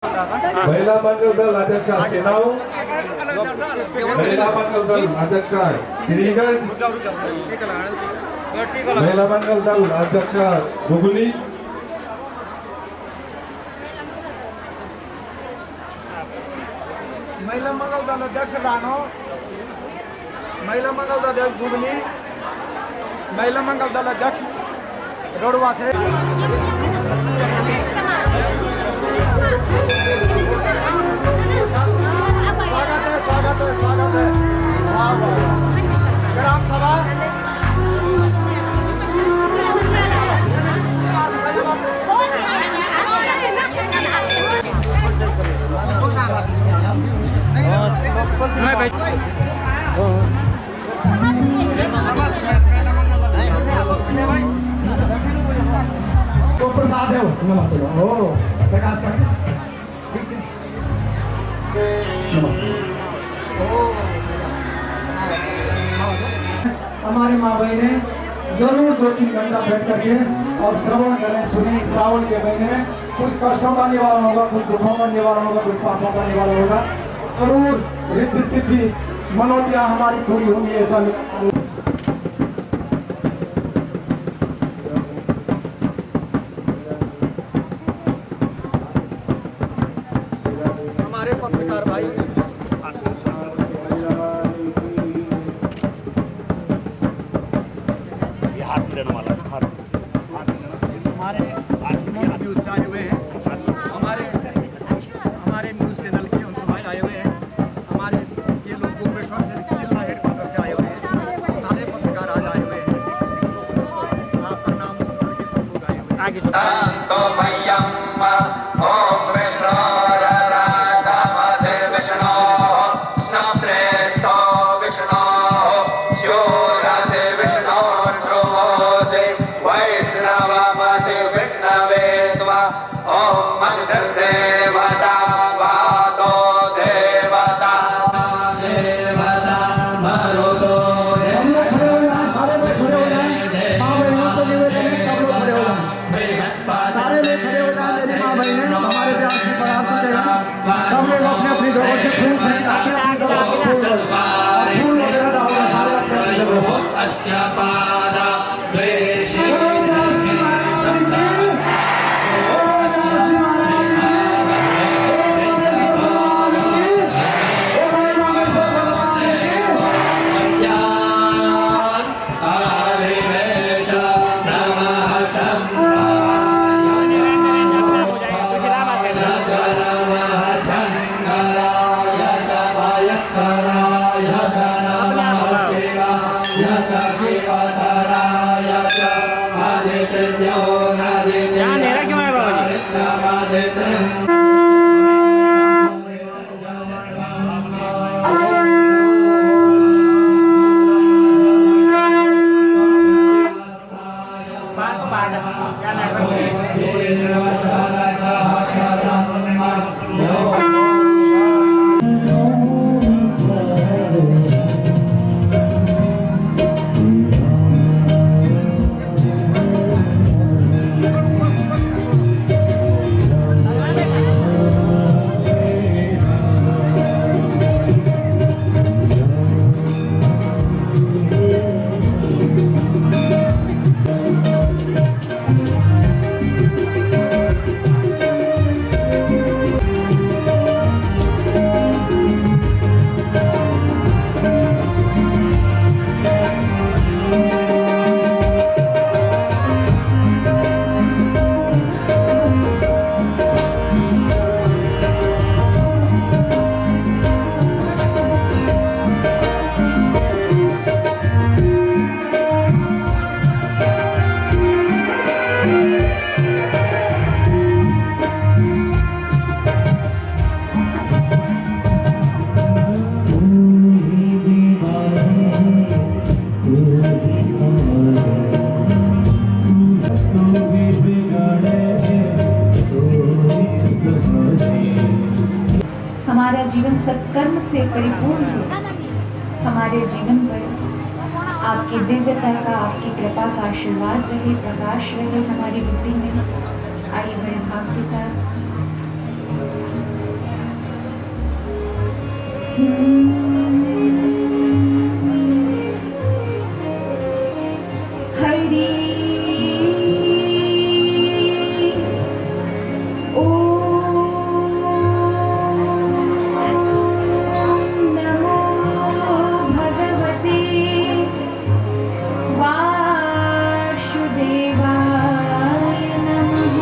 महिला मंडल दल अध्यक्ष सेनाव, महिला मंडल दल अध्यक्ष श्रीगंज, महिला मंडल दल अध्यक्ष गुगली, महिला मंडल दल अध्यक्ष रानो, महिला मंडल दल अध्यक्ष गुगली, महिला मंडल दल अध्यक्ष रोडवा से स्वागत है। ग्राम सभा तो प्रसाद है। नमस्ते हो प्रकाश का ठीक है। नमस्ते। हमारे माँ बहने जरूर 2-3 घंटा बैठ करके और श्रवण करें, सुने। श्रावण के महीने में कुछ कष्टों का निवारण होगा, कुछ दुखों का निवारण होगा, कुछ पापों का निवारण होगा। जरूर रिद्धि सिद्धि मनोतियाँ हमारी पूरी होंगी, ऐसा हमारे पत्रकार भाई न्यूज़ से आए हुए हैं, हमारे न्यूज़ चैनल के उनसे भाई आए हुए हैं, हमारे ये लोग भुवनेश्वर से जिला हेडक्वार्टर से आए हुए हैं, सारे पत्रकार आज आए हुए हैं। आपका नाम सुनकर के सब लोग आए हुए हैं। हमारा जीवन सत्कर्म से परिपूर्ण हो, हमारे जीवन पर आपकी दिव्यता का, आपकी कृपा का आशीर्वाद रहे, प्रकाश रहे हमारी बुद्धि में। आइए मेरे भाव के साथ हरि नमो भगवते वासुदेवाय नमः।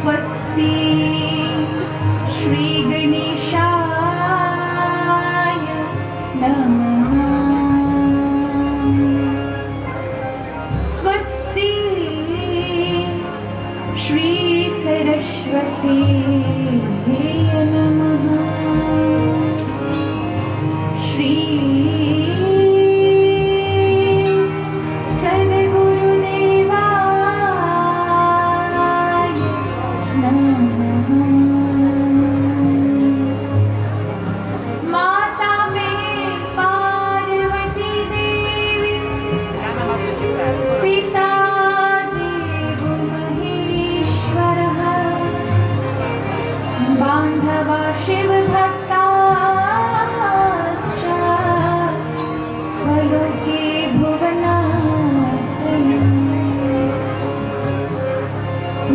स्वस्ति श्री गणेशाय नमः। स्वस्ति श्री सरस्वती नमः। श्री सद्गुरुदेवाय नमः। माता में पार्वती देवी, पिता देव महेश्वरः, बान्धवा शिव भक्ताश्च स्वलोके भुवनात्रयम्।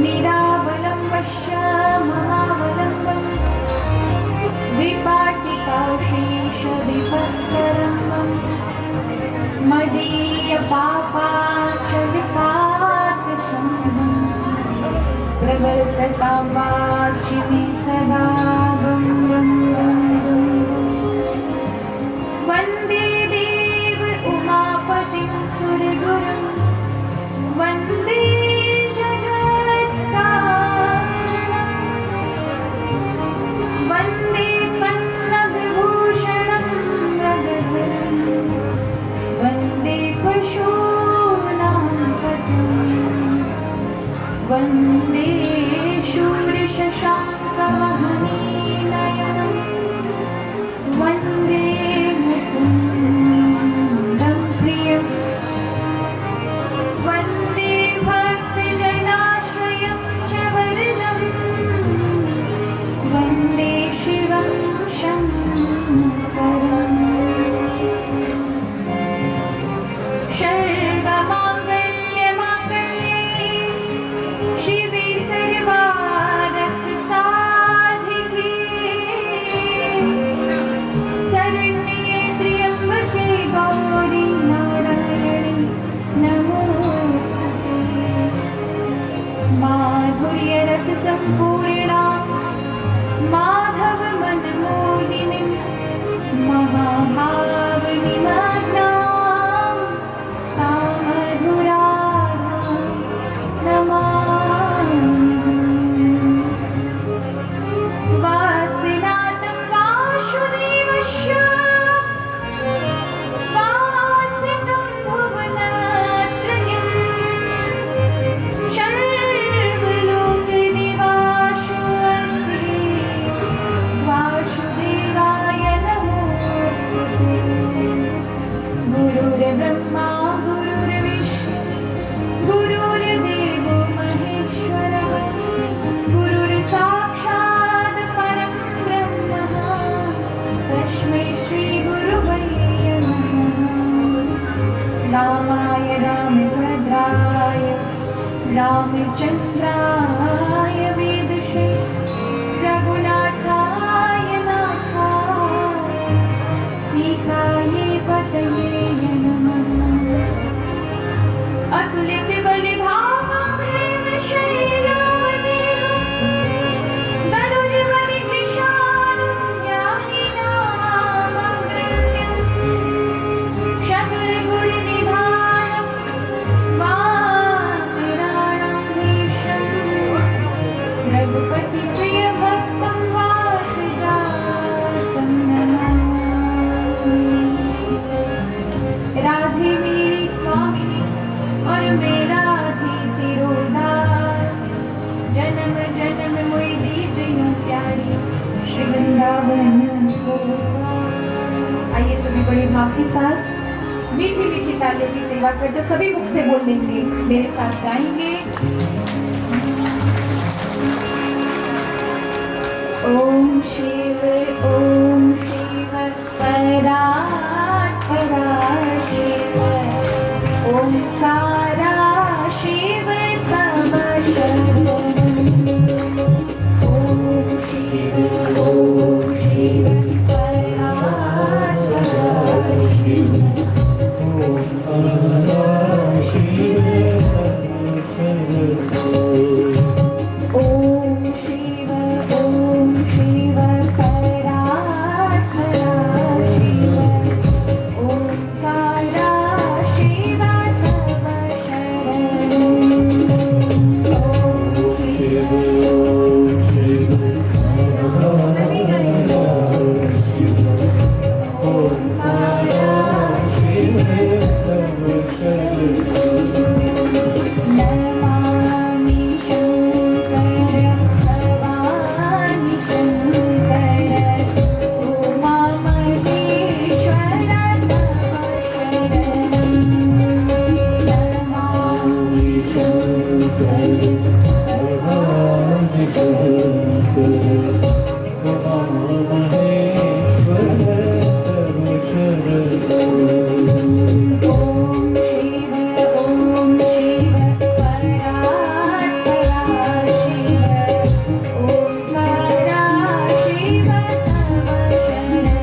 निरावलम्बश्च महावलम्बम्, विपाटिका शेष विपत्तरम्बम्। मदीयपापाचलिपातशम्भम्, प्रवर्ततां वाचिमि सदा गं गं गं गं। वन्दे देव उमापतिं सुरगुरुं, वन्दे जगत्कारणं, वन्दे पन्नगभूषणं मृगधरं, वन्दे पशूनां पतिं, वन्दे शूरशशाङ्कमहनीनयनं, वन्दे मुकुन्दं प्रियं, वन्दे भक्तजनाश्रयं च वरदं, वन्दे शिवं शङ्करम्। सर्वमाङ्गल्यमाङ्गल्ये शिवे सर्वार्थसाधिके, शरण्ये त्र्यम्बके गौरी नारायणी नमोऽस्तुते। माधुर्यरससम्पूर्णा माधवमनमोहिनीं, महाभावनिमग्नां तां मधुराधां नमामि। वासनातं वासुदेवस्य, वासितं भुवनत्रयं, सर्वलोकनिवासोऽस्ति, वासुदेवाय नमोऽस्तुते। गुरुर्ब्रह्मा गुरुर्विष्णु गुरुर्देवो महेश्वरः, गुरुर्साक्षात् परं ब्रह्म, तस्मै श्रीगुरुवे नमः। रामाय रामभद्राय रामचन्द्राय वेदसे, रघुनाथाय नाथाय सीतायै पतये नमः। अतुलित बलिधामं प्रेमशैलावदेहं, गरुडवलिकृशानं ज्ञानिनामग्रण्यं, सकलगुणनिधानं वानराणां धीशं, रघुपतिप्रियभक्तं वासजातं नमामि। राधे मेरी स्वामिनी और मेरा थी तेरो दास, जन्म जन्म मोई दीजियो प्यारी, श्री वृंदावन को वास। आइए सभी बड़े भाव के साथ मीठी मीठी तालियों की सेवा करते सभी मुख से बोल लेंगे, मेरे साथ गाएंगे। ओम शिव ओम परात्परा शिव ओंकारा शिव तव शरणं ओम शिव परात्परा शिव ओम शिव परात्परा शिव ओंकारा शिव तव शरणं सभी गाइस ओंकारा शिव नमामि शंकर भवानि शंकर उमा महेश्वर तव शरणं नमामि शंकर भवानि ओम शिव परात्परा शिव ओंकारा शिव तव शरणं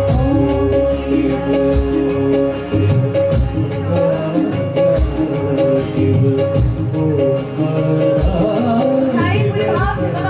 ओम शिव हाय पूरे भाव से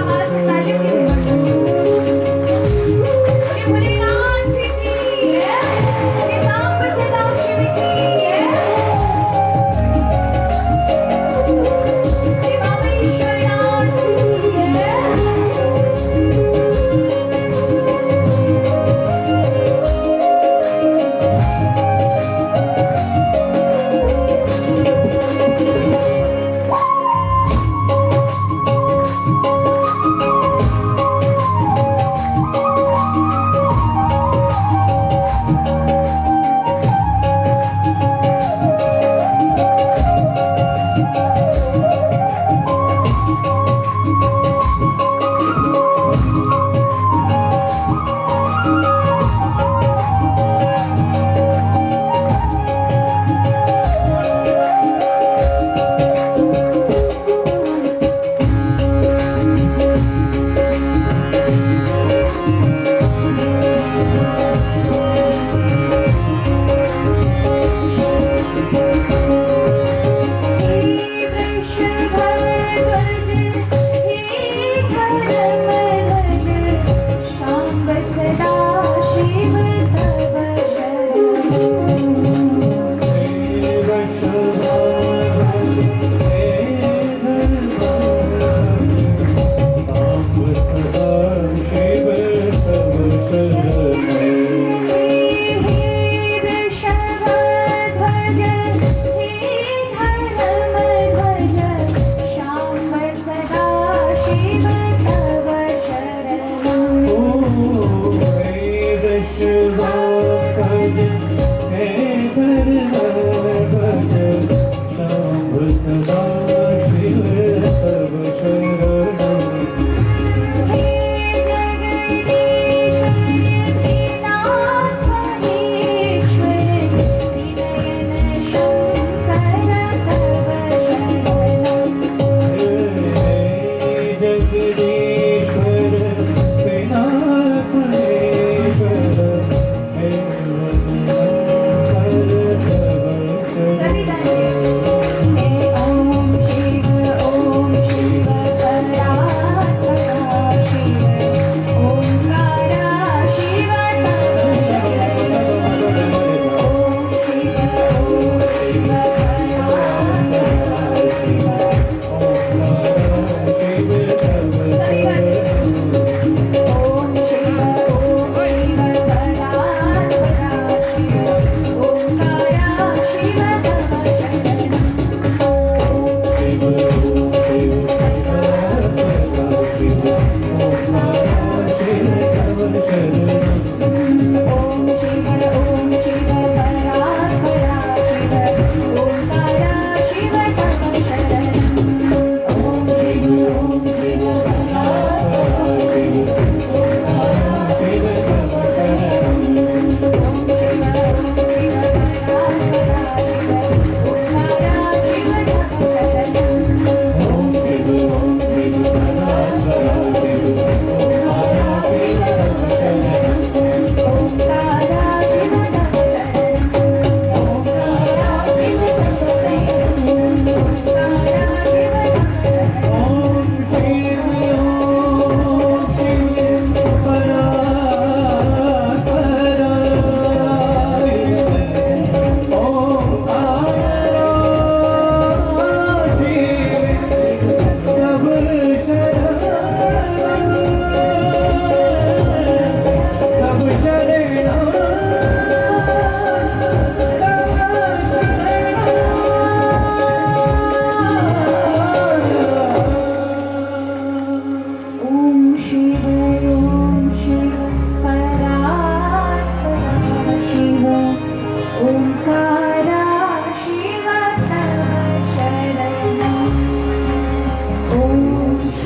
बहुत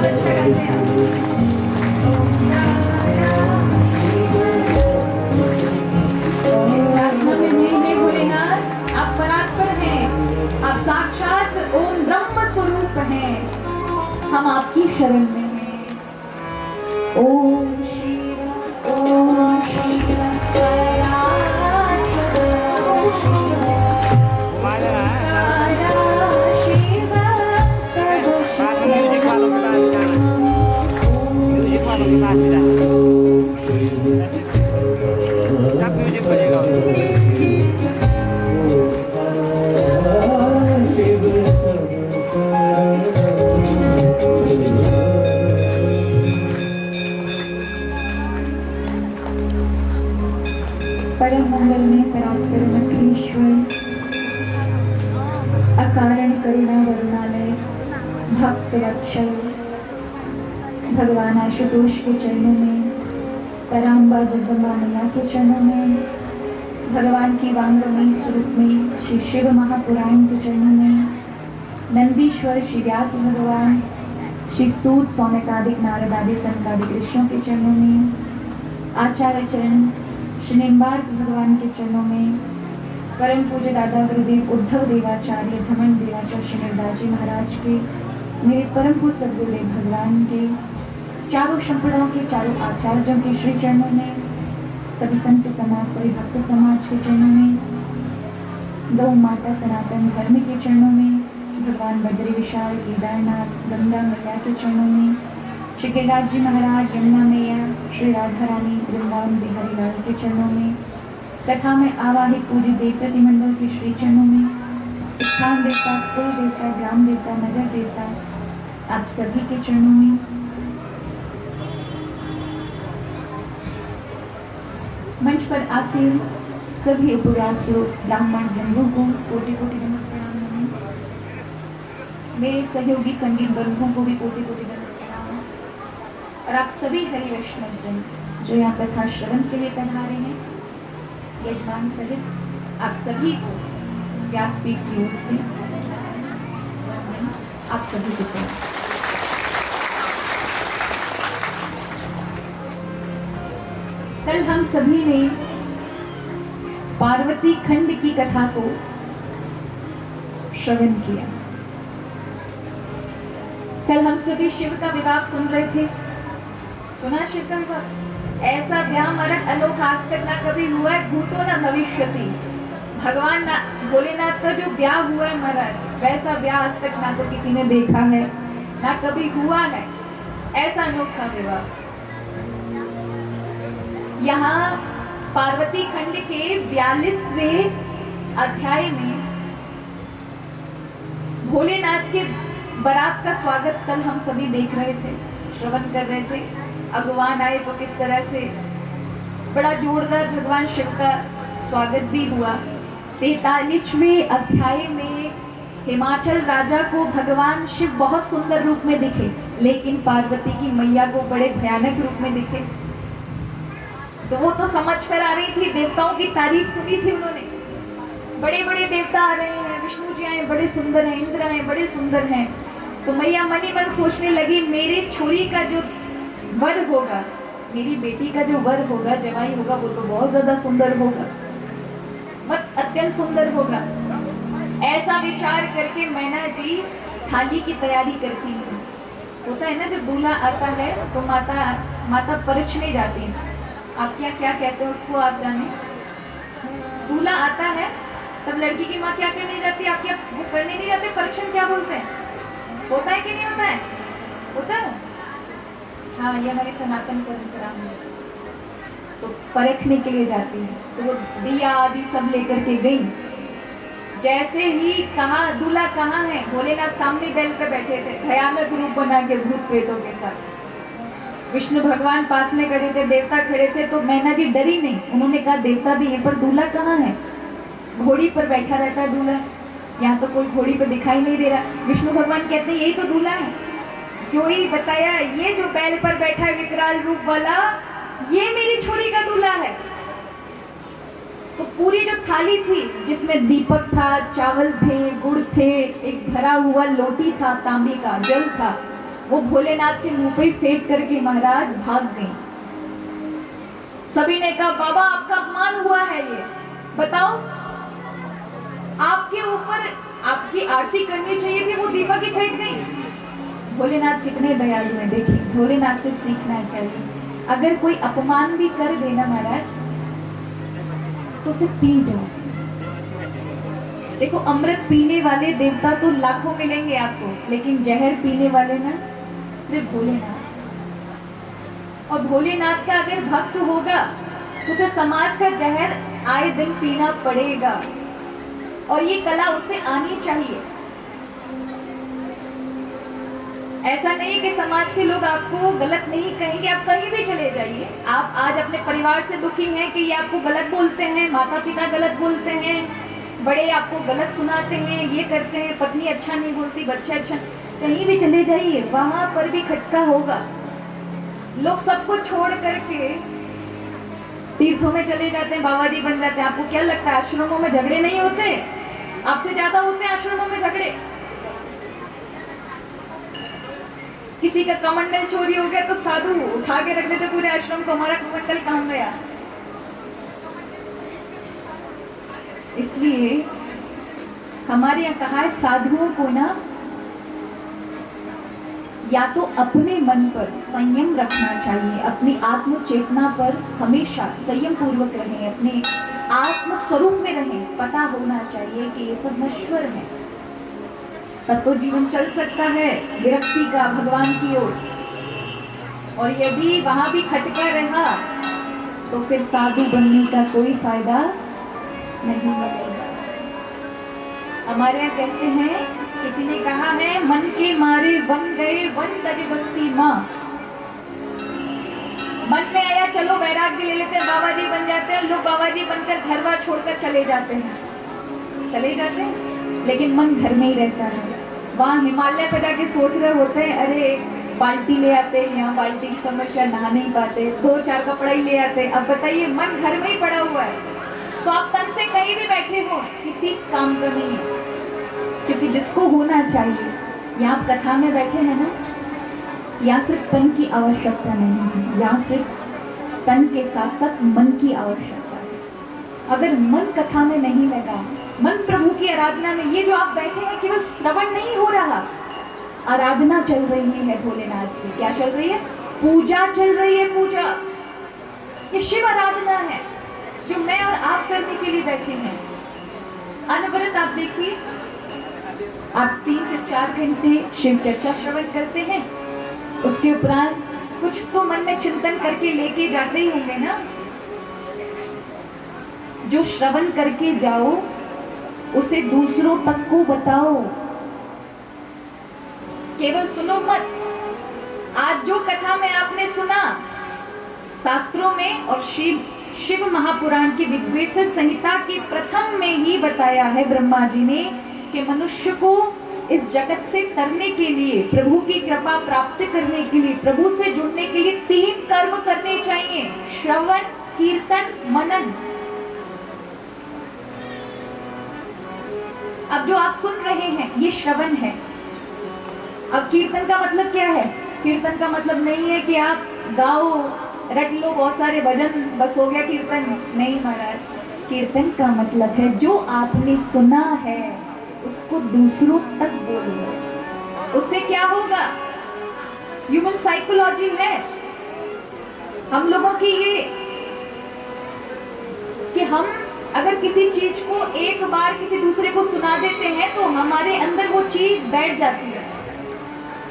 अच्छा गाते हैं आप। इस प्रार्थना में नहीं भोलेनाथ, आप परात्पर हैं, आप साक्षात ओम ब्रह्म स्वरूप हैं, हम आपकी शरण में हैं। ओम शिव परम मंगल में परात्पर अखिलेश्वर, अकारण करुणा वरुणालय, भक्त रक्षक भगवान आशुतोष के चरणों में, पराम्बा जगदम्बा मैया के चरणों में, भगवान की वांगमयी स्वरूप में श्री शिव महापुराण के चरणों में, नंदीश्वर श्री व्यास भगवान, श्री सूत सौनकादिक नारद आदि संकादिक ऋषियों के चरणों में, आचार्य चरण श्री निम्बार्क भगवान के चरणों में, परम पूज्य दादा गुरुदेव उद्धव देवाचार्य धमन देवाचार्य श्री नरदास जी महाराज के, मेरे परम पूज्य सदगुरुदेव भगवान के, चारों संप्रदायों के चारों आचार्यों के श्री चरणों में, सभी संत समाज सभी भक्त समाज के चरणों में, गौ माता सनातन धर्म के चरणों में, भगवान बद्री विशाल केदारनाथ गंगा मैया के चरणों में, श्री गिरिराज जी महाराज यमुना मैया श्री राधा रानी वृंदावन बिहारी लाल के चरणों में, कथा में आवाहित पूज्य देव प्रतिमंडल के श्री चरणों में, स्थान देवता कुल देवता ग्राम देवता नगर देवता आप सभी के चरणों में, मंच पर आसीन सभी उपवासियों ब्राह्मण बंधुओं को कोटि कोटि दंडवत प्रणाम। मेरे सहयोगी संगीत बंधुओं को भी कोटि कोटि दंडवत प्रणाम। और आप सभी हरि वैष्णव जन जो यहाँ कथा श्रवण के लिए पधारे हैं, यजमान सहित आप सभी को व्यासपीठ की ओर से आप सभी को प्रणाम। कल हम सभी ने पार्वती खंड की कथा को श्रवण किया। कल हम सभी शिव का विवाह सुन रहे थे। सुना शिव का विवाह? ऐसा ब्याह मरक अलोक आज तक ना कभी हुआ है, भूतो ना भविष्यति। भगवान ना भोलेनाथ का जो ब्याह हुआ है महाराज, वैसा ब्याह आज तक ना तो किसी ने देखा है ना कभी हुआ है। ऐसा अनोखा विवाह यहाँ पार्वती खंड के 42वें अध्याय में भोलेनाथ के बारात का स्वागत कल हम सभी देख रहे थे, श्रवण कर रहे थे। अगवान आए तो किस तरह से बड़ा जोरदार भगवान शिव का स्वागत भी हुआ। 43वें अध्याय में हिमाचल राजा को भगवान शिव बहुत सुंदर रूप में दिखे, लेकिन पार्वती की मैया को बड़े भयानक रूप में दिखे। तो वो तो समझ कर आ रही थी, देवताओं की तारीफ सुनी थी उन्होंने। बड़े बड़े देवता आ रहे हैं, विष्णु जी आए बड़े सुंदर हैं, इंद्र आए बड़े सुंदर हैं। तो मैया मनी मन सोचने लगी, मेरी छोरी का जो वर होगा, मेरी बेटी का जो वर होगा, जवाई होगा, वो तो बहुत ज्यादा सुंदर होगा, मत अत्यंत सुंदर होगा। ऐसा विचार करके मैना जी थाली की तैयारी करती है। होता है ना, जब दूल्हा आता है तो माता परछने जाती है। आप क्या कहते हैं उसको आप जाने। दूल्हा आता है तब लड़की की माँ क्या करने जाती है, आप क्या वो करने नहीं जाते, परीक्षण क्या बोलते हैं? होता है कि नहीं होता है? होता है। हाँ, ये हमारी सनातन परंपरा है। तो परखने के लिए जाती है, तो वो दिया आदि सब लेकर के गई। जैसे ही कहा दूल्हा कहाँ है, भोलेनाथ सामने बैल पे बैठे थे, भयानक रूप बना के भूत प्रेतों के साथ। विष्णु भगवान पास में खड़े थे, देवता खड़े थे। तो मैना जी डरी नहीं, उन्होंने कहा देवता भी है पर दूल्हा कहाँ है? घोड़ी पर बैठा रहता है दूल्हा, यहाँ तो कोई घोड़ी पर दिखाई नहीं दे रहा। विष्णु भगवान कहते हैं यही तो दूल्हा है, जो ही बताया ये जो बैल पर बैठा है विकराल रूप वाला, ये मेरी छोरी का दूल्हा है। तो पूरी जो थाली थी जिसमें दीपक था, चावल थे, गुड़ थे, एक भरा हुआ लोटी था, तांबे का जल था, वो भोलेनाथ के मुंह पे फेंक करके महाराज भाग गई। सभी ने कहा बाबा आपका अपमान हुआ है, ये बताओ आपके ऊपर आपकी आरती करनी चाहिए थी, वो दीपक ही फेंक गई। भोलेनाथ कितने दयालु हैं, देखिए भोलेनाथ से सीखना चाहिए। अगर कोई अपमान भी कर देना महाराज तो उसे पी जाओ। देखो अमृत पीने वाले देवता तो लाखों मिलेंगे आपको, लेकिन जहर पीने वाले ना सिर्फ भोलेनाथ। और भोलेनाथ का अगर भक्त होगा तो उसे समाज का जहर आए दिन पीना पड़ेगा, और ये कला उसे आनी चाहिए। ऐसा नहीं कि समाज के लोग आपको गलत नहीं कहेंगे, आप कहीं भी चले जाइए। आप आज अपने परिवार से दुखी हैं कि ये आपको गलत बोलते हैं, माता पिता गलत बोलते हैं, बड़े आपको गलत सुनाते हैं, ये करते हैं, पत्नी अच्छा नहीं बोलती, बच्चा अच्छा, कहीं भी चले जाइए वहां पर भी खटका होगा। लोग सबको छोड़ करके तीर्थों में चले जाते हैं, बाबा जी बन जाते हैं। आपको क्या लगता है आश्रमों में झगड़े नहीं होते? आपसे ज्यादा होते हैं आश्रमों में झगड़े। किसी का कमंडल चोरी हो गया तो साधु उठा के रख लेते पूरे आश्रम को, हमारा कमंडल कहां गया। इसलिए हमारे यहाँ कहा है साधुओं को ना या तो अपने मन पर संयम रखना चाहिए, अपनी आत्म चेतना पर हमेशा संयम पूर्वक रहें, अपने आत्म स्वरूप में रहें। पता होना चाहिए कि ये सब नश्वर है, तब तो जीवन चल सकता है विरक्ति का भगवान की ओर। और यदि वहां भी खटका रहा तो फिर साधु बनने का कोई फायदा नहीं मिलेगा। हमारे यहाँ कहते हैं, किसी ने कहा है मन के मारे बन गए वन तज बस्ती माँ। मन में आया चलो वैराग्य ले लेते हैं, बाबा जी बन जाते हैं। लोग बाबा जी बनकर घर बार छोड़कर चले जाते हैं, लेकिन मन घर में ही रहता है। वहाँ हिमालय पर जाके सोच रहे होते हैं अरे बाल्टी ले आते, यहाँ बाल्टी की समस्या, नहा नहीं पाते, 2-4 कपड़ा ही ले आते। अब बताइए मन घर में ही पड़ा हुआ है, तो आप तन से कहीं भी बैठे हो किसी काम का नहीं है। क्योंकि जिसको होना चाहिए, यहाँ आप कथा में बैठे हैं ना, यहाँ सिर्फ तन की आवश्यकता नहीं है, यहाँ सिर्फ तन के साथ साथ मन की आवश्यकता है। अगर मन कथा में नहीं लगा, मन प्रभु की आराधना में, ये जो आप बैठे हैं केवल श्रवण नहीं हो रहा, आराधना चल रही है भोलेनाथ की। क्या चल रही है? पूजा चल रही है, पूजा। ये शिव आराधना है जो मैं और आप करने के लिए बैठे हैं। अनवरत आप देखिए, आप 3 से 4 घंटे शिव चर्चा श्रवण करते हैं, उसके उपरांत कुछ तो मन में चिंतन करके लेके जाते ही होंगे ना। जो श्रवण करके जाओ उसे दूसरों तक को बताओ, केवल सुनो मत। आज जो कथा में आपने सुना, शास्त्रों में और शिव महापुराण की विद्वेषर संहिता की प्रथम में ही बताया है ब्रह्मा जी ने कि मनुष्य को इस जगत से तरने के लिए, प्रभु की कृपा प्राप्त करने के लिए, प्रभु से जुड़ने के लिए 3 कर्म करने चाहिए: श्रवण, कीर्तन, मनन। अब जो आप सुन रहे हैं ये श्रवण है। अब कीर्तन का मतलब क्या है? कीर्तन का मतलब नहीं है कि आप गाओ, रट लो बहुत सारे भजन, बस हो गया कीर्तन। नहीं महाराज, कीर्तन का मतलब है जो आपने सुना है उसको दूसरों तक बोलो। उससे क्या होगा? ह्यूमन साइकोलॉजी है हम लोगों की ये कि हम अगर किसी चीज को एक बार किसी दूसरे को सुना देते हैं तो हमारे अंदर वो चीज बैठ जाती है।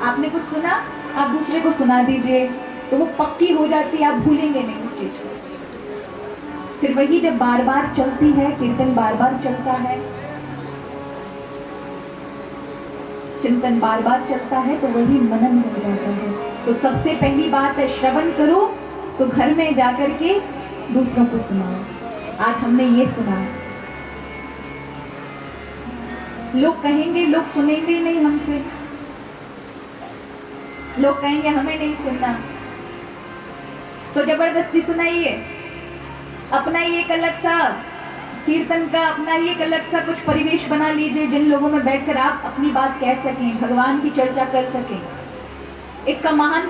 आपने कुछ सुना, आप दूसरे को सुना दीजिए तो वो पक्की हो जाती है, आप भूलेंगे नहीं उस चीज को। फिर वही जब बार बार चलती है, कीर्तन बार बार चलता है, चिंतन बार बार चलता है, तो वही मनन हो जाता है। तो सबसे पहली बात है श्रवण करो, तो घर में जाकर के दूसरों को सुनाओ। आज हमने ये सुना, लोग कहेंगे, लोग सुनेंगे नहीं हमसे, लोग कहेंगे हमें नहीं सुनना, तो जबरदस्ती सुनाइए, अपना ही एक अलग सा कीर्तन का अपना ही एक अलग सा कुछ परिवेश बना लीजिए, जिन लोगों में बैठकर आप अपनी बात कह सकें, भगवान की चर्चा कर सकें। इसका महान